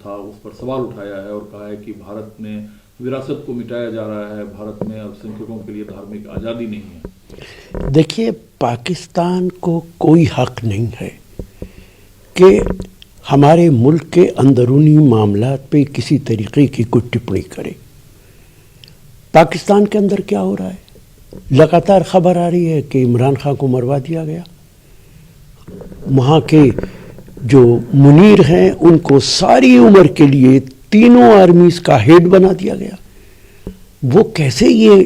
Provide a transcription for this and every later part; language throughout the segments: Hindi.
था उस पर सवाल उठाया है और कहा है कि भारत में विरासत को मिटाया जा रहा है, भारत में अल्पसंख्यकों के लिए धार्मिक आज़ादी नहीं है। देखिए, पाकिस्तान को कोई हक नहीं है कि हमारे मुल्क के अंदरूनी मामलात पे किसी तरीके की कोई टिप्पणी करे। पाकिस्तान के अंदर क्या हो रहा है? लगातार खबर आ रही है कि इमरान खान को मरवा दिया गया। वहाँ के जो मुनीर हैं उनको सारी उम्र के लिए तीनों आर्मीज का हेड बना दिया गया। वो कैसे ये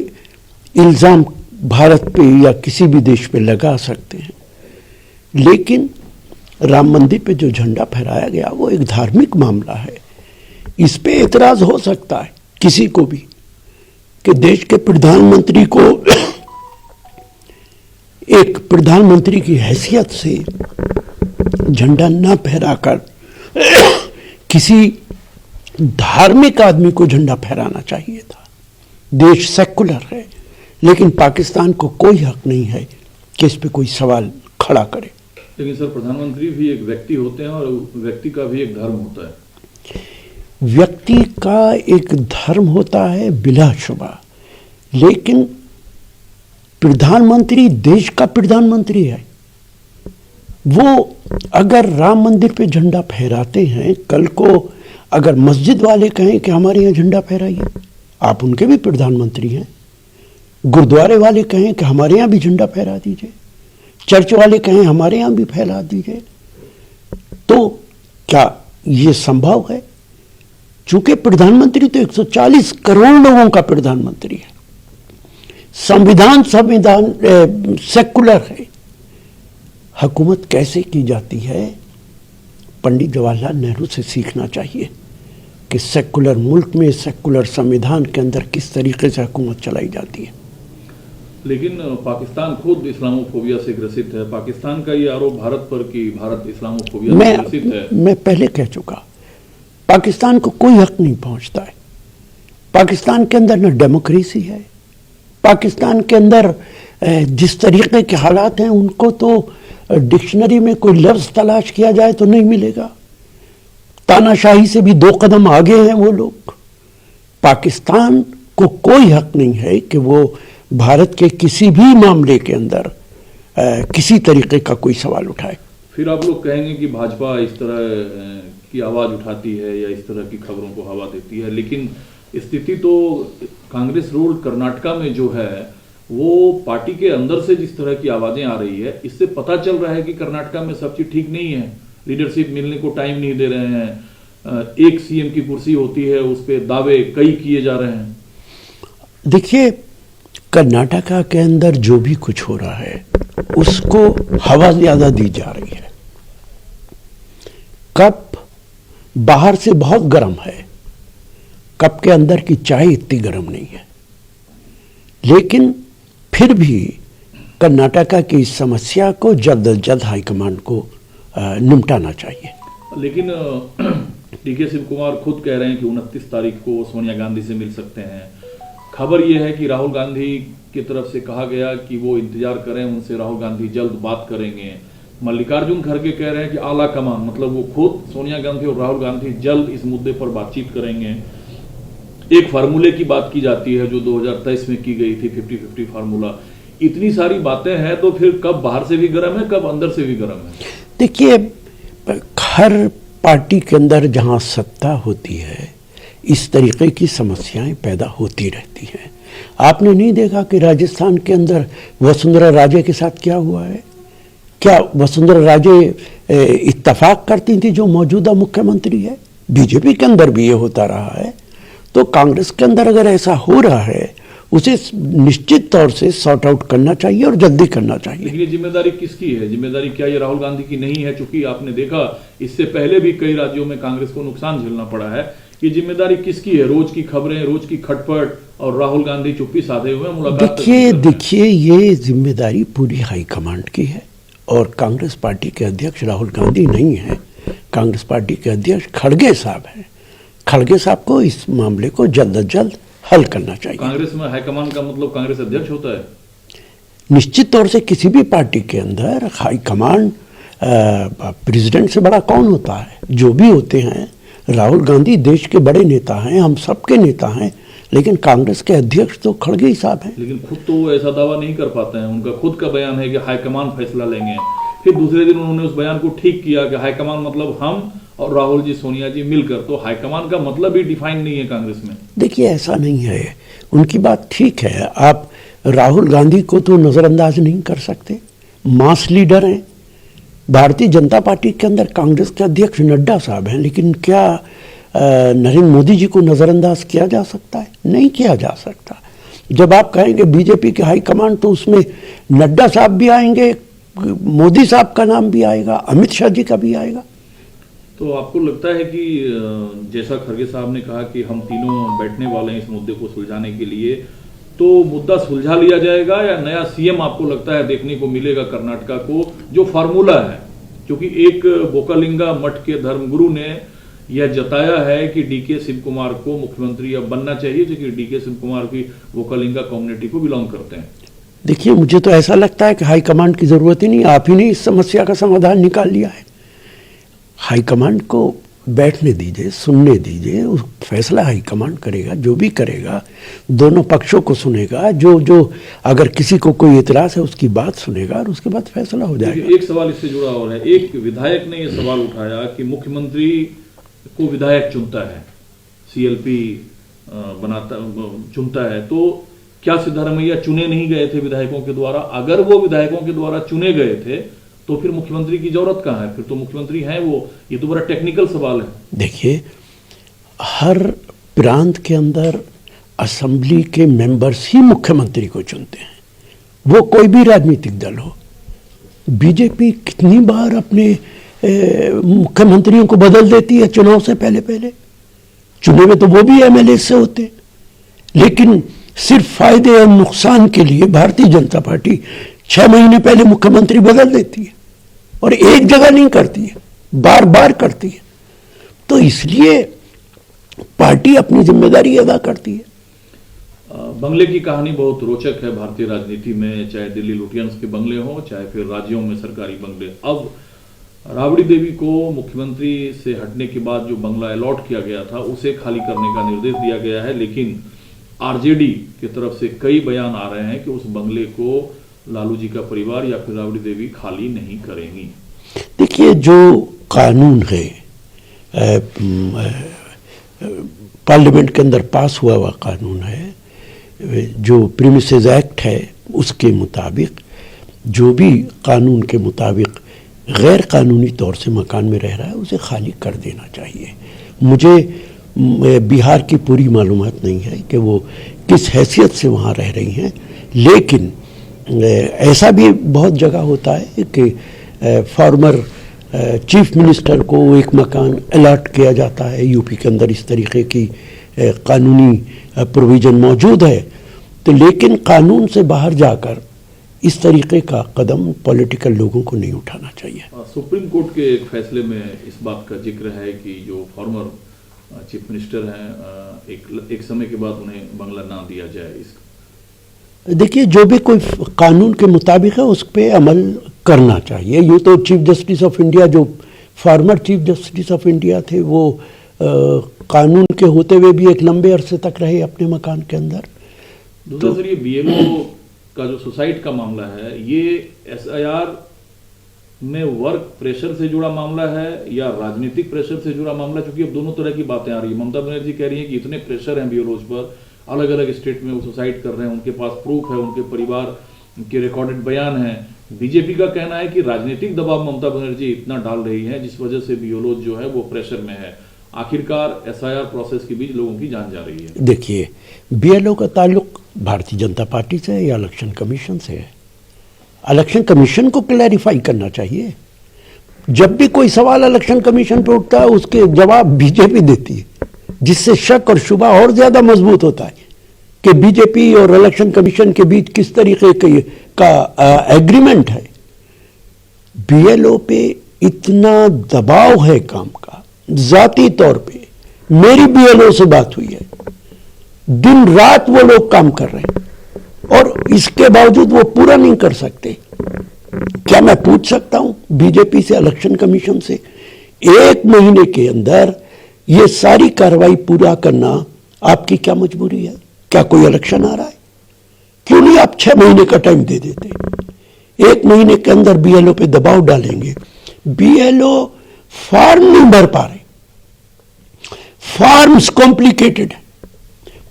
इल्ज़ाम भारत पे या किसी भी देश पे लगा सकते हैं? लेकिन राम मंदिर पे जो झंडा फहराया गया वो एक धार्मिक मामला है। इस पे एतराज़ हो सकता है किसी को भी कि देश के प्रधानमंत्री को एक प्रधानमंत्री की हैसियत से झंडा न फहराकर किसी धार्मिक आदमी को झंडा फहराना चाहिए था। देश सेकुलर है, लेकिन पाकिस्तान को कोई हक नहीं है कि इस पे कोई सवाल खड़ा करे। लेकिन सर, प्रधानमंत्री भी एक व्यक्ति होते हैं और व्यक्ति का भी एक धर्म होता है। व्यक्ति का एक धर्म होता है बिलाशुबा, लेकिन प्रधानमंत्री देश का प्रधानमंत्री है। वो अगर राम मंदिर पे झंडा फहराते हैं, कल को अगर मस्जिद वाले कहें कि हमारे यहाँ झंडा फहराइए, आप उनके भी प्रधानमंत्री हैं। गुरुद्वारे वाले कहें कि हमारे यहाँ भी झंडा फहरा दीजिए, चर्च वाले कहें हमारे यहाँ भी फहरा दीजिए, तो क्या ये संभव है? चूंकि प्रधानमंत्री तो 140 करोड़ लोगों का प्रधानमंत्री है। संविधान सेकुलर है। हुकूमत कैसे की जाती है, पंडित जवाहरलाल नेहरू से सीखना चाहिए कि सेकुलर मुल्क में सेकुलर संविधान के अंदर किस तरीके से हुकूमत चलाई जाती है। लेकिन पाकिस्तान खुद इस्लामोफोबिया से ग्रसित है। पाकिस्तान का ये आरोप भारत पर कि भारत इस्लामोफोबिया से ग्रसित है। मैं पहले कह चुका, पाकिस्तान को कोई हक नहीं पहुंचता है। पाकिस्तान के अंदर न डेमोक्रेसी है। पाकिस्तान के अंदर जिस तरीके के हालात हैं उनको तो डिक्शनरी में कोई लफ्ज़ तलाश किया जाए तो नहीं मिलेगा। तानाशाही से भी 2 कदम आगे हैं वो लोग। पाकिस्तान को कोई हक नहीं है कि वो भारत के किसी भी मामले के अंदर किसी तरीके का कोई सवाल उठाए। फिर आप लोग कहेंगे कि भाजपा इस तरह की आवाज़ उठाती है या इस तरह की खबरों को हवा देती है, लेकिन स्थिति तो कांग्रेस रूल कर्नाटका में जो है वो पार्टी के अंदर से जिस तरह की आवाज़ें आ रही है, इससे पता चल रहा है कि कर्नाटका में सब चीज़ ठीक नहीं है। लीडरशिप मिलने को टाइम नहीं दे रहे हैं। एक सीएम की कुर्सी होती है, उस पर दावे कई किए जा रहे हैं। देखिए, कर्नाटका के अंदर जो भी कुछ हो रहा है उसको हवा ज़्यादा दी जा रही है। कप बाहर से बहुत गर्म है, कप के अंदर की चाय इतनी गर्म नहीं है। लेकिन फिर भी कर्नाटका की इस समस्या को जल्द से जल्द हाईकमांड को निपटाना चाहिए। लेकिन डीके शिव कुमार खुद कह रहे हैं कि 29 तारीख को सोनिया गांधी से मिल सकते हैं। खबर यह है कि राहुल गांधी की तरफ से कहा गया कि वो इंतजार करें, उनसे राहुल गांधी जल्द बात करेंगे। मल्लिकार्जुन खड़गे कह रहे हैं कि आला कमान, मतलब वो खुद सोनिया गांधी और राहुल गांधी जल्द इस मुद्दे पर बातचीत करेंगे। एक फार्मूले की बात की जाती है जो 2023 में की गई थी, 50-50 फार्मूला। इतनी सारी बातें हैं तो फिर कब बाहर से भी गर्म है, कब अंदर से भी गर्म है? देखिए, हर पार्टी के अंदर जहां सत्ता होती है इस तरीके की समस्याएं पैदा होती रहती हैं। आपने नहीं देखा कि राजस्थान के अंदर वसुंधरा राजे के साथ क्या हुआ है? क्या वसुंधरा राजे इत्तफाक करती थी जो मौजूदा मुख्यमंत्री है? बीजेपी के अंदर भी ये होता रहा है। तो कांग्रेस के अंदर अगर ऐसा हो रहा है उसे निश्चित तौर से सॉर्ट आउट करना चाहिए और जल्दी करना चाहिए। लेकिन ये जिम्मेदारी किसकी है? जिम्मेदारी क्या ये राहुल गांधी की नहीं है? चूंकि आपने देखा इससे पहले भी कई राज्यों में कांग्रेस को नुकसान झेलना पड़ा है। ये जिम्मेदारी किसकी है? रोज की खबरें, रोज की खटपट और राहुल गांधी चुप्पी साधे हुए मुलाकात। देखिए ये जिम्मेदारी पूरी हाईकमांड की है और कांग्रेस पार्टी के अध्यक्ष राहुल गांधी नहीं है। कांग्रेस पार्टी के अध्यक्ष खड़गे साहब हैं। खड़गे साहब को इस मामले को जल्द से जल्द हल करना चाहिए। कांग्रेस में हाईकमान का मतलब कांग्रेस अध्यक्ष होता है? निश्चित तौर से किसी भी पार्टी के अंदर हाईकमान प्रेसिडेंट से बड़ा कौन होता है? जो भी होते हैं राहुल गांधी देश के बड़े नेता हैं, हम सबके नेता हैं, लेकिन कांग्रेस के अध्यक्ष तो खड़गे साहब हैं। लेकिन खुद तो वो ऐसा दावा नहीं कर पाते हैं। उनका खुद का बयान है कि हाईकमान फैसला लेंगे। फिर दूसरे दिन उन्होंने उस बयान को ठीक किया कि हाईकमान मतलब हम और राहुल जी सोनिया जी मिलकर। तो हाईकमान का मतलब ही डिफाइन नहीं है कांग्रेस में। देखिए, ऐसा नहीं है, उनकी बात ठीक है। आप राहुल गांधी को तो नजरअंदाज नहीं कर सकते, मास लीडर हैं। भारतीय जनता पार्टी के अंदर कांग्रेस के अध्यक्ष नड्डा साहब हैं, लेकिन क्या नरेंद्र मोदी जी को नजरअंदाज किया जा सकता है? नहीं किया जा सकता। जब आप कहेंगे बीजेपी के हाईकमान, तो उसमें नड्डा साहब भी आएंगे, मोदी साहब का नाम भी आएगा, अमित शाह जी का भी आएगा। तो आपको लगता है कि जैसा खड़गे साहब ने कहा कि हम तीनों बैठने वाले हैं इस मुद्दे को सुलझाने के लिए, तो मुद्दा सुलझा लिया जाएगा या नया सीएम आपको लगता है देखने को मिलेगा कर्नाटका को, जो फार्मूला है? क्योंकि एक बोकालिंगा मठ के धर्मगुरु ने यह जताया है कि डीके शिव कुमार को मुख्यमंत्री अब बनना चाहिए, क्योंकि डीके शिव कुमार भी बोकालिंगा कम्युनिटी को बिलोंग करते हैं। देखिए, मुझे तो ऐसा लगता है कि हाईकमांड की जरूरत ही नहीं, आप ही ने इस समस्या का समाधान निकाल लिया है। हाईकमांड को बैठने दीजिए, सुनने दीजिए, उस फैसला हाईकमांड करेगा, जो भी करेगा दोनों पक्षों को सुनेगा, जो अगर किसी को कोई इतराज है उसकी बात सुनेगा और उसके बाद फैसला हो जाएगा। एक सवाल इससे जुड़ा और है, एक विधायक ने यह सवाल उठाया कि मुख्यमंत्री को विधायक चुनता है, सीएलपी चुनता है, तो क्या सिद्धारमैया चुने नहीं गए थे विधायकों के द्वारा? अगर वो विधायकों के द्वारा चुने गए थे तो फिर मुख्यमंत्री की जरूरत कहां है? फिर तो मुख्यमंत्री हैं वो। ये तो बड़ा टेक्निकल सवाल है। देखिए, हर प्रांत के अंदर असेंबली के मेंबर्स ही मुख्यमंत्री को चुनते हैं, वो कोई भी राजनीतिक दल हो। बीजेपी कितनी बार अपने मुख्यमंत्रियों को बदल देती है चुनाव से पहले। चुने में तो वो भी एमएलए से होते, लेकिन सिर्फ फायदे और नुकसान के लिए भारतीय जनता पार्टी 6 महीने पहले मुख्यमंत्री बदल देती है, और एक जगह नहीं करती है, बार बार करती है। तो इसलिए पार्टी अपनी जिम्मेदारी अदा करती है। बंगले की कहानी बहुत रोचक है भारतीय राजनीति में, चाहे दिल्ली लुटियंस के बंगले हों, चाहे फिर राज्यों में सरकारी बंगले। अब राबड़ी देवी को मुख्यमंत्री से हटने के बाद जो बंगला अलॉट किया गया था उसे खाली करने का निर्देश दिया गया है, लेकिन आरजेडी की तरफ से कई बयान आ रहे हैं कि उस बंगले को लालू जी का परिवार या फिर राबड़ी देवी खाली नहीं करेंगी। देखिए, जो कानून है पार्लियामेंट के अंदर पास हुआ कानून है, जो प्रीमिसेस एक्ट है, उसके मुताबिक जो भी कानून के मुताबिक गैर कानूनी तौर से मकान में रह रहा है उसे खाली कर देना चाहिए। मुझे बिहार की पूरी मालूमात नहीं है कि वो किस हैसियत से वहाँ रह रही हैं, लेकिन ऐसा भी बहुत जगह होता है कि फॉर्मर चीफ मिनिस्टर को एक मकान अलॉट किया जाता है। यूपी के अंदर इस तरीके की कानूनी प्रोविज़न मौजूद है। तो लेकिन कानून से बाहर जाकर इस तरीके का कदम पॉलिटिकल लोगों को नहीं उठाना चाहिए। सुप्रीम कोर्ट के एक फैसले में इस बात का जिक्र है कि जो फॉर्मर चीफ मिनिस्टर हैं एक समय के बाद उन्हें बंगला ना दिया जाए। देखिए, जो भी कोई कानून के मुताबिक है उस पर अमल करना चाहिए। यूँ तो चीफ जस्टिस ऑफ इंडिया, जो former chief justice of India थे, वो कानून के होते हुए भी एक लंबे अरसे तक रहे अपने मकान के अंदर। दूसरा सर, ये बीएलओ का जो सुसाइड का मामला है, ये एसआईआर में वर्क प्रेशर से जुड़ा मामला है या राजनीतिक प्रेशर से जुड़ा मामला? क्योंकि अब दोनों तरह की बातें आ रही है। ममता बनर्जी कह रही है कि इतने प्रेशर हैं बीएलओज पर, अलग अलग स्टेट में वो सुसाइड कर रहे हैं, उनके पास प्रूफ है, उनके परिवार के रिकॉर्डेड बयान हैं। बीजेपी का कहना है कि राजनीतिक दबाव ममता बनर्जी इतना डाल रही है जिस वजह से बीएलओ जो है वो प्रेशर में है। आखिरकार एसआईआर प्रोसेस के बीच लोगों की जान जा रही है। देखिए, बीएलओ का ताल्लुक भारतीय जनता पार्टी से है या इलेक्शन कमीशन से है? इलेक्शन कमीशन को क्लैरिफाई करना चाहिए। जब भी कोई सवाल इलेक्शन कमीशन पे उठता है उसके जवाब बीजेपी देती है, जिससे शक और शुबा और ज्यादा मजबूत होता है कि बीजेपी और इलेक्शन कमीशन के बीच किस तरीके का एग्रीमेंट है। बीएलओ पे इतना दबाव है काम का, जाती तौर पे मेरी बीएलओ से बात हुई है, दिन रात वो लोग काम कर रहे हैं और इसके बावजूद वो पूरा नहीं कर सकते। क्या मैं पूछ सकता हूं बीजेपी से, इलेक्शन कमीशन से, 1 महीने के अंदर ये सारी कार्रवाई पूरा करना आपकी क्या मजबूरी है? क्या कोई इलेक्शन आ रहा है? क्यों नहीं आप 6 महीने का टाइम दे देते? 1 महीने के अंदर बीएलओ पे दबाव डालेंगे। बीएलओ फॉर्म नहीं भर पा रहे, फॉर्म्स कॉम्प्लिकेटेड है,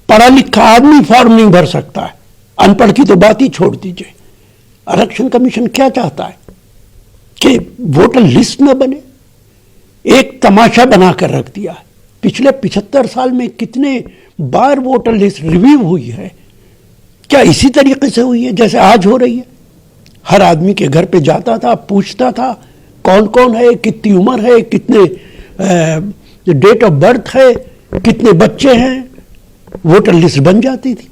पढ़ा लिखा आदमी फॉर्म नहीं भर सकता है, अनपढ़ की तो बात ही छोड़ दीजिए। इलेक्शन कमीशन क्या चाहता है कि वोटर लिस्ट न बने? एक तमाशा बनाकर रख दिया है। पिछले 75 साल में कितने बार वोटर लिस्ट रिव्यू हुई है? क्या इसी तरीके से हुई है जैसे आज हो रही है? हर आदमी के घर पे जाता था, पूछता था कौन कौन है, कितनी उम्र है, कितने डेट ऑफ बर्थ है, कितने बच्चे हैं, वोटर लिस्ट बन जाती थी।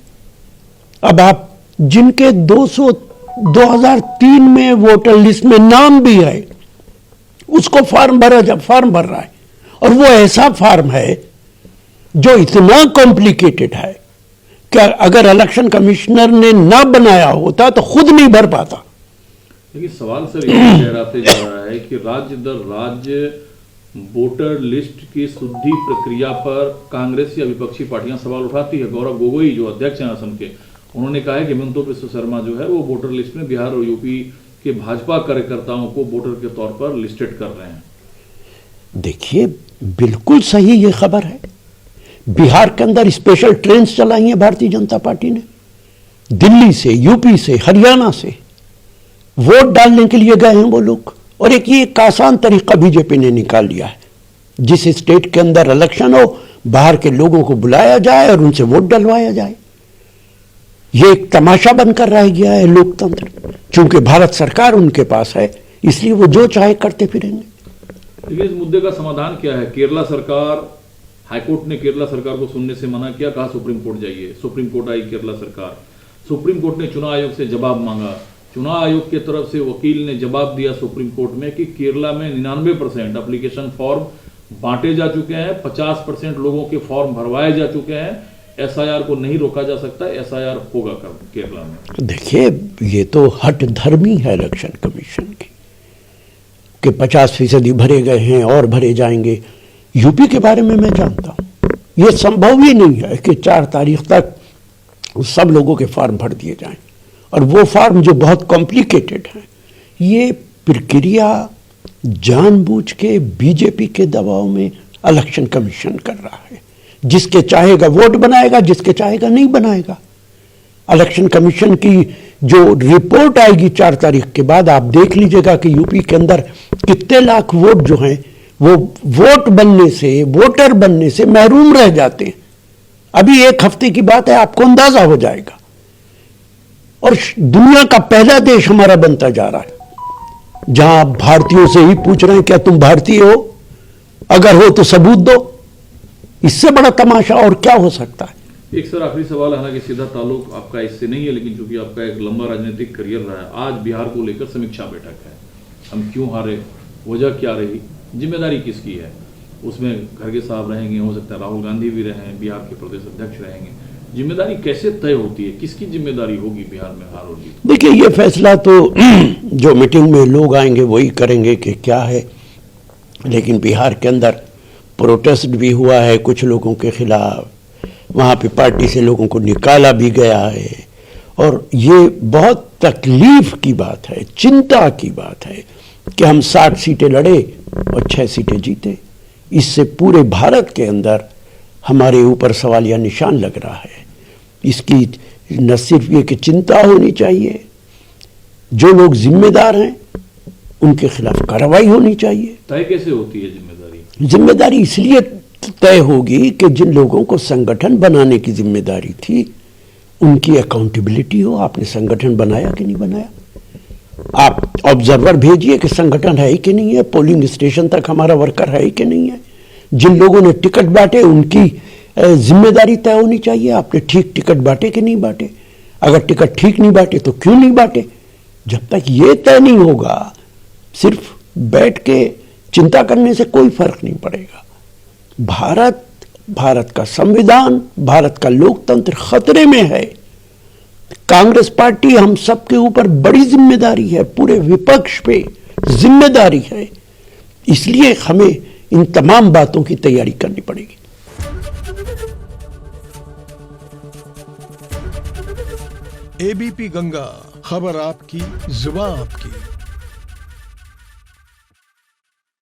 अब आप जिनके 2003 में वोटर लिस्ट में नाम भी है, उसको फॉर्म भर रहा है, और वो ऐसा फॉर्म है जो इतना कॉम्प्लिकेटेड है कि अगर इलेक्शन कमिश्नर ने ना बनाया होता तो खुद नहीं भर पाता। लेकिन सवाल सर ये गहराते जा रहा है कि राज्य दर राज्य वोटर लिस्ट की शुद्धि प्रक्रिया पर कांग्रेस या विपक्षी पार्टियां सवाल उठाती है। गौरव गोगोई जो अध्यक्ष हैं असम के, उन्होंने कहा है कि हिमंता बिस्वा शर्मा जो है वो वोटर लिस्ट में बिहार और यूपी के भाजपा कार्यकर्ताओं को वोटर के तौर पर लिस्टेड कर रहे हैं। देखिए, बिल्कुल सही ये खबर है। बिहार के अंदर स्पेशल ट्रेन चलाई हैं भारतीय जनता पार्टी ने, दिल्ली से, यूपी से, हरियाणा से वोट डालने के लिए गए हैं वो लोग। और एक आसान तरीका बीजेपी ने निकाल लिया है, जिस स्टेट के अंदर इलेक्शन हो बाहर के लोगों को बुलाया जाए और उनसे वोट डलवाया जाए। ये एक तमाशा बनकर रह गया है लोकतंत्र। चूंकि भारत सरकार उनके पास है, इसलिए वो जो चाहे करते फिरेंगे। लेकिन इस मुद्दे का समाधान क्या है? केरला सरकार, हाईकोर्ट ने केरला सरकार को सुनने से मना किया, कहा सुप्रीम कोर्ट जाइए। सुप्रीम कोर्ट आई केरला सरकार, सुप्रीम कोर्ट ने चुनाव आयोग से जवाब मांगा। चुनाव आयोग की तरफ से वकील ने जवाब दिया सुप्रीम कोर्ट में कि केरला में 99% एप्लीकेशन फॉर्म बांटे जा चुके हैं, 50% लोगों के फॉर्म भरवाए जा चुके हैं, एसआईआर को नहीं रोका जा सकता, एसआईआर होगा केरला में। देखिए, ये तो हट धर्मी है इलेक्शन कमीशन की कि 50% भरे गए हैं और भरे जाएंगे। यूपी के बारे में मैं जानता हूं, यह संभव ही नहीं है कि 4 तारीख तक सब लोगों के फॉर्म भर दिए जाएं, और वो फॉर्म जो बहुत कॉम्प्लिकेटेड है। ये प्रक्रिया जानबूझ के बीजेपी के दबाव में इलेक्शन कमीशन कर रहा है। जिसके चाहेगा वोट बनाएगा, जिसके चाहेगा नहीं बनाएगा। इलेक्शन कमीशन की जो रिपोर्ट आएगी 4 तारीख के बाद, आप देख लीजिएगा कि यूपी के अंदर कितने लाख वोट जो हैं वो वोट बनने से, वोटर बनने से महरूम रह जाते हैं। अभी 1 हफ्ते की बात है, आपको अंदाजा हो जाएगा। और दुनिया का पहला देश हमारा बनता जा रहा है जहां आप भारतीयों से ही पूछ रहे हैं क्या तुम भारतीय हो, अगर हो तो सबूत दो। इससे बड़ा तमाशा और क्या हो सकता है? एक सर आखिरी सवाल, हालांकि सीधा ताल्लुक आपका इससे नहीं है, लेकिन चूंकि आपका एक लंबा राजनीतिक करियर रहा है, आज बिहार को लेकर समीक्षा बैठक है। हम क्यों हारे, वजह क्या रही, जिम्मेदारी किसकी है? उसमें खड़गे साहब रहेंगे, हो सकता है राहुल गांधी भी रहें, बिहार के प्रदेश अध्यक्ष रहेंगे। जिम्मेदारी कैसे तय होती है, किसकी जिम्मेदारी होगी बिहार में हार और जीत? देखिए, ये फैसला तो जो मीटिंग में लोग आएंगे वही करेंगे कि क्या है। लेकिन बिहार के अंदर प्रोटेस्ट भी हुआ है कुछ लोगों के खिलाफ, वहाँ पे पार्टी से लोगों को निकाला भी गया है, और ये बहुत तकलीफ की बात है, चिंता की बात है कि हम 60 सीटें लड़े और 6 सीटें जीते। इससे पूरे भारत के अंदर हमारे ऊपर सवालिया निशान लग रहा है। इसकी न सिर्फ ये कि चिंता होनी चाहिए, जो लोग जिम्मेदार हैं उनके खिलाफ कार्रवाई होनी चाहिए। तय कैसे होती है जिम्मेदारी? जिम्मेदारी इसलिए तय होगी कि जिन लोगों को संगठन बनाने की जिम्मेदारी थी उनकी अकाउंटेबिलिटी हो। आपने संगठन बनाया कि नहीं बनाया? आप ऑब्जर्वर भेजिए कि संगठन है कि नहीं है, पोलिंग स्टेशन तक हमारा वर्कर है कि नहीं है। जिन लोगों ने टिकट बांटे उनकी जिम्मेदारी तय होनी चाहिए। आपने ठीक टिकट बांटे कि नहीं बांटे? अगर टिकट ठीक नहीं बांटे तो क्यों नहीं बांटे? जब तक ये तय नहीं होगा, सिर्फ बैठ के चिंता करने से कोई फर्क नहीं पड़ेगा। भारत का संविधान, भारत का लोकतंत्र खतरे में है। कांग्रेस पार्टी हम सबके ऊपर बड़ी जिम्मेदारी है, पूरे विपक्ष पे जिम्मेदारी है। इसलिए हमें इन तमाम बातों की तैयारी करनी पड़ेगी। एबीपी गंगा, खबर आपकी, जुबान आपकी।